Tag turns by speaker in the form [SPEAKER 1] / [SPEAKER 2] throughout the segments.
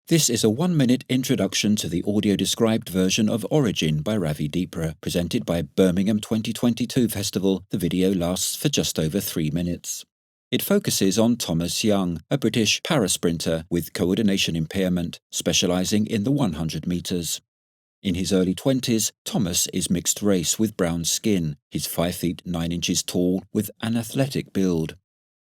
[SPEAKER 1] This is a 1-minute introduction to the audio-described version of Origin by Ravi Deepres, presented by Birmingham 2022 Festival. The video lasts for just over 3 minutes. It focuses on Thomas Young, a British parasprinter with coordination impairment, specialising in the 100 metres. In his early 20s, Thomas is mixed race with brown skin. He's 5 feet 9 inches tall with an athletic build.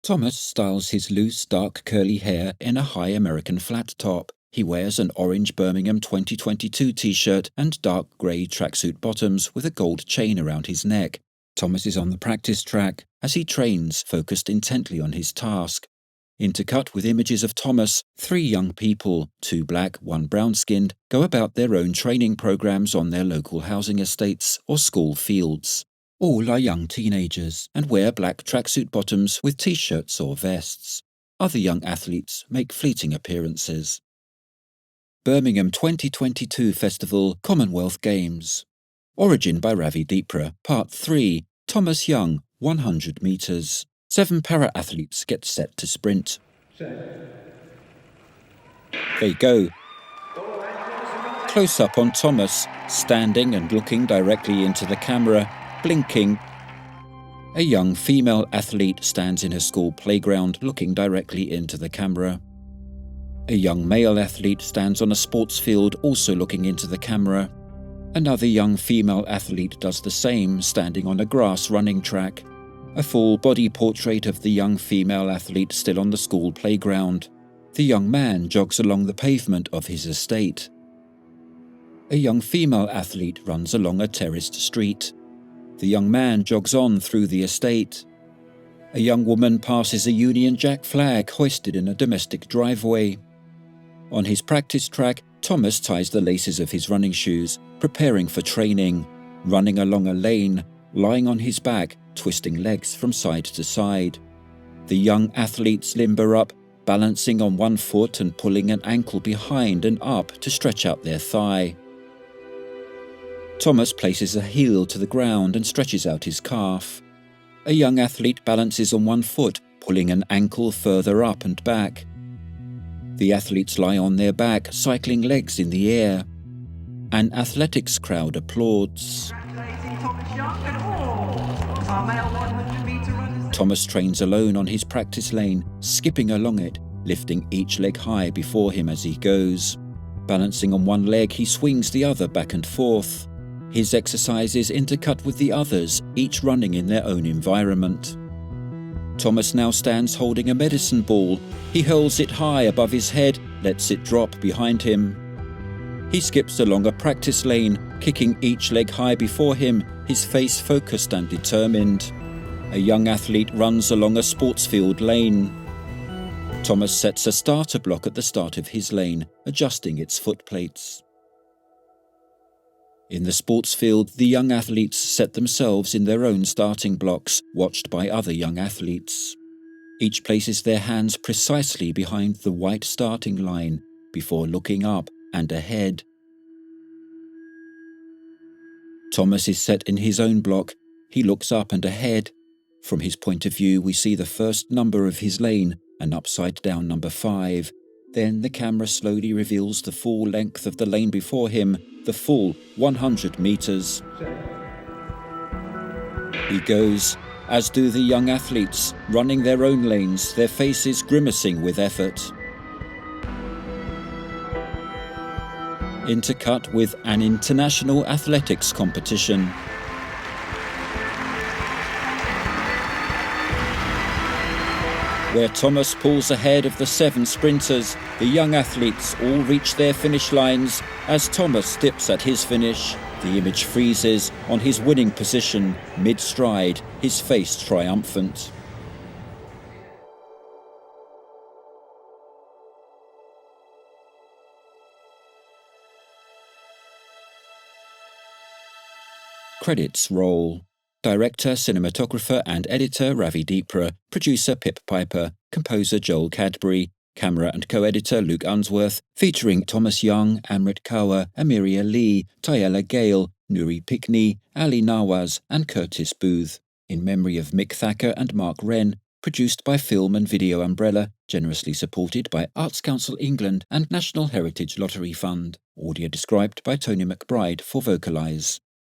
[SPEAKER 1] Thomas styles his loose, dark, curly hair in a high American flat top. He wears an orange Birmingham 2022 t-shirt and dark grey tracksuit bottoms with a gold chain around his neck. Thomas is on the practice track as he trains, focused intently on his task. Intercut with images of Thomas, 3 young people, 2 black, 1 brown-skinned, go about their own training programs on their local housing estates or school fields. All are young teenagers and wear black tracksuit bottoms with t-shirts or vests. Other young athletes make fleeting appearances. Birmingham 2022 Festival Commonwealth Games. Origin by Ravi Deepres, Part 3, Thomas Young, 100 metres. 7 para-athletes get set to sprint. They go. Close up on Thomas, standing and looking directly into the camera, blinking. A young female athlete stands in a school playground looking directly into the camera. A young male athlete stands on a sports field also looking into the camera. Another young female athlete does the same, standing on a grass running track. A full body portrait of the young female athlete still on the school playground. The young man jogs along the pavement of his estate. A young female athlete runs along a terraced street. The young man jogs on through the estate. A young woman passes a Union Jack flag hoisted in a domestic driveway. On his practice track, Thomas ties the laces of his running shoes, preparing for training, running along a lane, lying on his back, twisting legs from side to side. The young athletes limber up, balancing on one foot and pulling an ankle behind and up to stretch out their thigh. Thomas places a heel to the ground and stretches out his calf. A young athlete balances on one foot, pulling an ankle further up and back. The athletes lie on their back, cycling legs in the air. An athletics crowd applauds. Thomas trains alone on his practice lane, skipping along it, lifting each leg high before him as he goes. Balancing on one leg, he swings the other back and forth. His exercises intercut with the others, each running in their own environment. Thomas now stands holding a medicine ball. He hurls it high above his head, lets it drop behind him. He skips along a practice lane, kicking each leg high before him, his face focused and determined. A young athlete runs along a sports field lane. Thomas sets a starter block at the start of his lane, adjusting its footplates. In the sports field, the young athletes set themselves in their own starting blocks, watched by other young athletes. Each places their hands precisely behind the white starting line before looking up and ahead. Thomas is set in his own block. He looks up and ahead. From his point of view, we see the first number of his lane, an upside-down number 5. Then the camera slowly reveals the full length of the lane before him, the full 100 metres. He goes, as do the young athletes, running their own lanes, their faces grimacing with effort. Intercut with an international athletics competition. Where Thomas pulls ahead of the 7 sprinters, the young athletes all reach their finish lines. As Thomas dips at his finish, the image freezes on his winning position, mid-stride, his face triumphant. Credits roll. Director, cinematographer and editor Ravi Deepres, producer Pip Piper, composer Joel Cadbury, camera and co-editor Luke Unsworth, featuring Thomas Young, Amrit Kaur, Amiria Lee, Tyela Gale, Nuri Pikni, Ali Nawaz and Curtis Booth. In memory of Mick Thacker and Mark Wren, produced by Film and Video Umbrella, generously supported by Arts Council England and National Heritage Lottery Fund. Audio described by Tony McBride for Vocalise.